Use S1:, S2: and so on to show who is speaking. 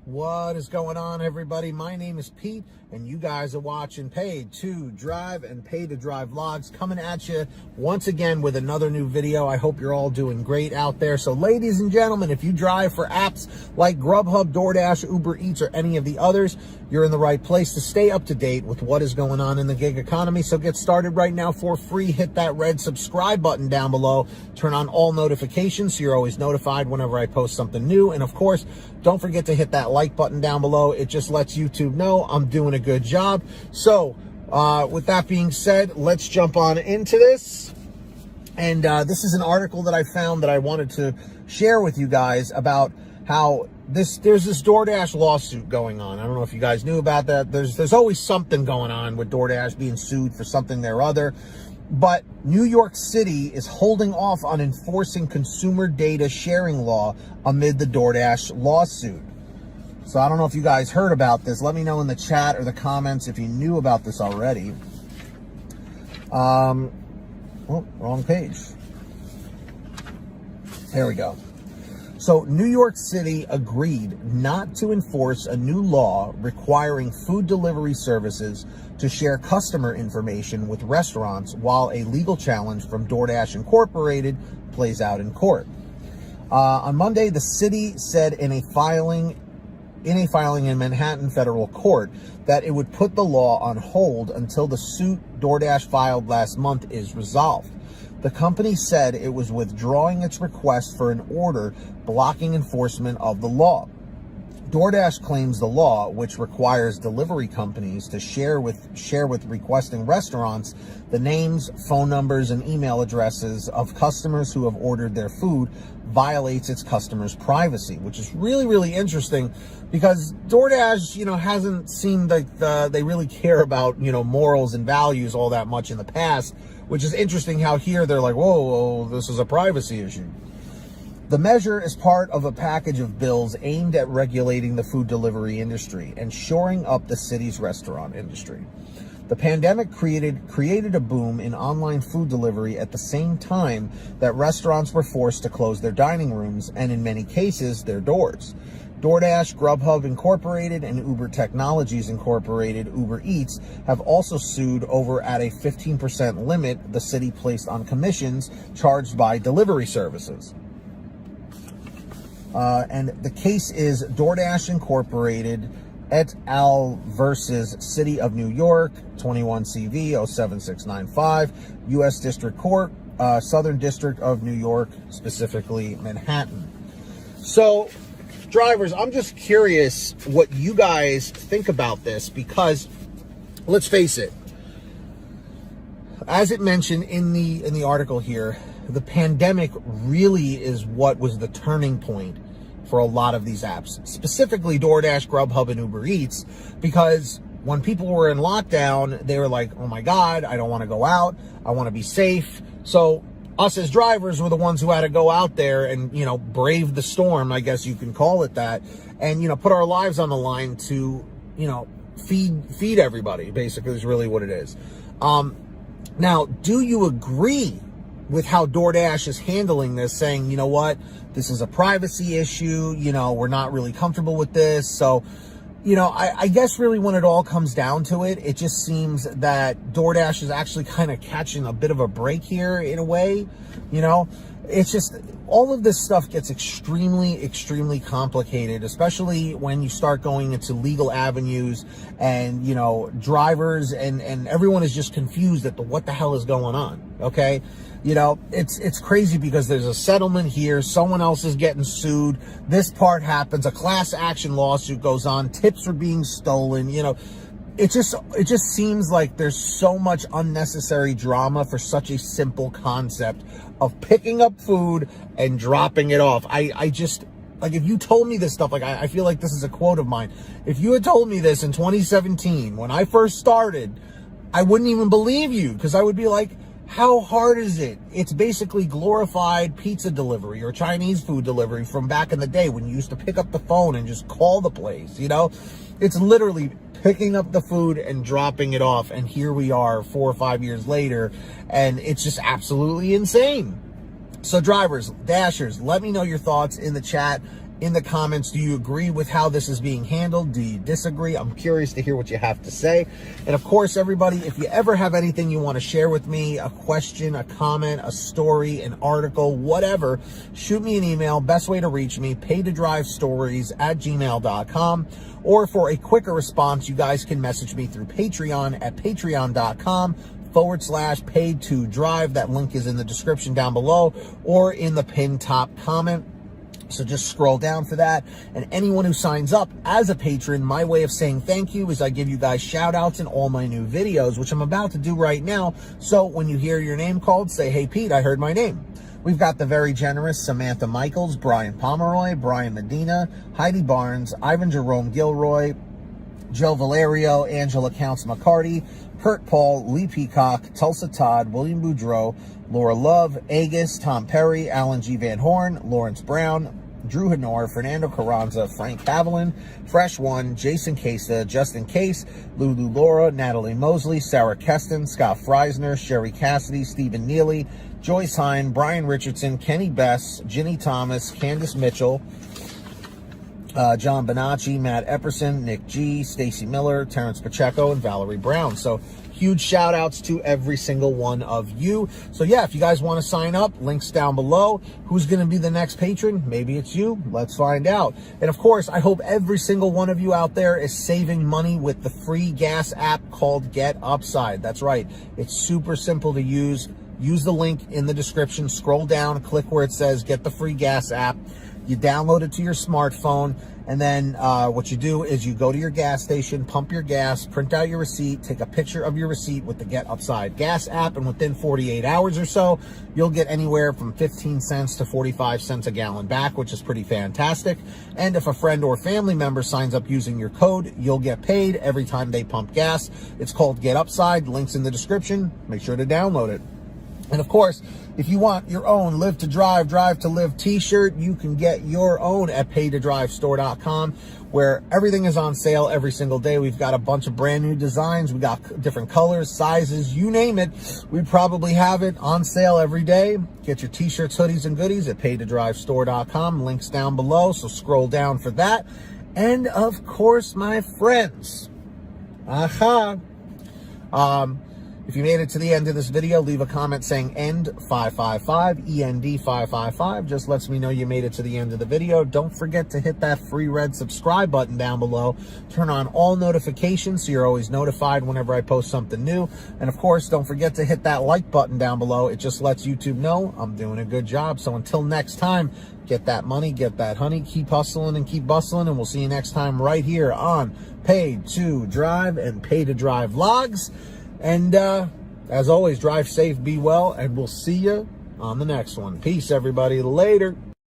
S1: What is going on, everybody? My name is Pete, and you guys are watching Paid to Drive and Paid to Drive vlogs, coming at you once again with another new video. I hope you're all doing great out there. So ladies and gentlemen, if you drive for apps like GrubHub, DoorDash, Uber Eats, or any of the others, you're in the right place to stay up to date with what is going on in the gig economy. So get started right now for free. Hit that red subscribe button down below. Turn on all notifications so you're always notified whenever I post something new. And of course, don't forget to hit that like button down below. It just lets YouTube know I'm doing a good job. So with that being said, let's jump on into this. And this is an article that I found that I wanted to share with you guys about how there's this DoorDash lawsuit going on. I don't know if you guys knew about that. There's always something going on with DoorDash being sued for something or other. But New York City is holding off on enforcing consumer data sharing law amid the DoorDash lawsuit. So I don't know if you guys heard about this. Let me know in the chat or the comments if you knew about this already. Oh, wrong page. There we go. So New York City agreed not to enforce a new law requiring food delivery services to share customer information with restaurants while a legal challenge from DoorDash Incorporated plays out in court. On Monday, the city said in a filing in Manhattan federal court that it would put the law on hold until the suit DoorDash filed last month is resolved. The company said it was withdrawing its request for an order blocking enforcement of the law. DoorDash claims the law, which requires delivery companies to share with requesting restaurants the names, phone numbers, and email addresses of customers who have ordered their food, violates its customers' privacy, which is really, really interesting because DoorDash, hasn't seemed like they really care about, morals and values all that much in the past, which is interesting how here they're like, whoa, this is a privacy issue. The measure is part of a package of bills aimed at regulating the food delivery industry and shoring up the city's restaurant industry. The pandemic created a boom in online food delivery at the same time that restaurants were forced to close their dining rooms and, in many cases, their doors. DoorDash, GrubHub Incorporated, and Uber Technologies Incorporated, UberEATS, have also sued over at a 15% limit the city placed on commissions charged by delivery services. And the case is DoorDash Incorporated et al. Versus City of New York, 21 CV 07695, U.S. District Court, Southern District of New York, specifically Manhattan. So, drivers, I'm just curious what you guys think about this because, let's face it, as it mentioned in the article here, the pandemic really is what was the turning point for a lot of these apps, specifically DoorDash, GrubHub, and Uber Eats, because when people were in lockdown, they were like, oh my God, I don't want to go out. I want to be safe. So us as drivers were the ones who had to go out there and, brave the storm, I guess you can call it that, and, put our lives on the line to, feed everybody, basically, is really what it is. Now, do you agree with how DoorDash is handling this, saying, you know what, this is a privacy issue, we're not really comfortable with this. So, I guess really when it all comes down to it, it just seems that DoorDash is actually kind of catching a bit of a break here in a way, It's just, all of this stuff gets extremely, extremely complicated, especially when you start going into legal avenues and, drivers and everyone is just confused at what the hell is going on, okay? It's crazy because there's a settlement here, someone else is getting sued, this part happens, a class action lawsuit goes on, tips are being stolen, it just seems like there's so much unnecessary drama for such a simple concept of picking up food and dropping it off. I just, like, if you told me this stuff, like, I feel like this is a quote of mine. If you had told me this in 2017, when I first started, I wouldn't even believe you, because I would be like, how hard is it? It's basically glorified pizza delivery or Chinese food delivery from back in the day when you used to pick up the phone and just call the place, It's literally picking up the food and dropping it off, and here we are 4 or 5 years later, and it's just absolutely insane. So drivers, dashers, let me know your thoughts in the chat. in the comments. Do you agree with how this is being handled? Do you disagree? I'm curious to hear what you have to say. And of course, everybody, if you ever have anything you want to share with me, a question, a comment, a story, an article, whatever, shoot me an email. Best way to reach me, paytodrivestories@gmail.com. Or for a quicker response, you guys can message me through Patreon at patreon.com/paid2drive. That link is in the description down below or in the pinned top comment. So just scroll down for that. And anyone who signs up as a patron, my way of saying thank you is I give you guys shout outs in all my new videos, which I'm about to do right now. So when you hear your name called, say, hey, Pete, I heard my name. We've got the very generous Samantha Michaels, Brian Pomeroy, Brian Medina, Heidi Barnes, Ivan Jerome Gilroy, Joe Valerio, Angela Counts McCarty, Kurt Paul, Lee Peacock, Tulsa Todd, William Boudreau, Laura Love, Agus, Tom Perry, Alan G. Van Horn, Lawrence Brown, Drew Hanor, Fernando Carranza, Frank Haviland, Fresh One, Jason Casa, Justin Case, Lulu Laura, Natalie Mosley, Sarah Keston, Scott Freisner, Sherry Cassidy, Stephen Neely, Joyce Hine, Brian Richardson, Kenny Bess, Ginny Thomas, Candace Mitchell, John Bonacci, Matt Epperson, Nick G, Stacy Miller, Terrence Pacheco, and Valerie Brown. So huge shout outs to every single one of you. So yeah, if you guys want to sign up, links down below. Who's going to be the next patron? Maybe it's you. Let's find out. And of course, I hope every single one of you out there is saving money with the free gas app called Get Upside. That's right. It's super simple to use. Use the link in the description. Scroll down, click where it says Get the Free Gas app. You download it to your smartphone, and then what you do is you go to your gas station, pump your gas, print out your receipt, take a picture of your receipt with the Get Upside gas app, and within 48 hours or so, you'll get anywhere from 15 cents to 45 cents a gallon back, which is pretty fantastic. And if a friend or family member signs up using your code, you'll get paid every time they pump gas. It's called Get Upside. Links in the description. Make sure to download it. And of course, if you want your own Live to Drive, Drive to Live t-shirt, you can get your own at paytodrivestore.com, where everything is on sale every single day. We've got a bunch of brand new designs. We got different colors, sizes, you name it. We probably have it on sale every day. Get your t-shirts, hoodies, and goodies at paytodrivestore.com. Links down below, so scroll down for that. And of course, my friends, if you made it to the end of this video, leave a comment saying END555, END555. Just lets me know you made it to the end of the video. Don't forget to hit that free red subscribe button down below. Turn on all notifications so you're always notified whenever I post something new. And of course, don't forget to hit that like button down below. It just lets YouTube know I'm doing a good job. So until next time, get that money, get that honey, keep hustling and keep bustling, and we'll see you next time right here on Paid to Drive and Pay to Drive Vlogs. And as always, drive safe, be well, and we'll see you on the next one. Peace, everybody. Later.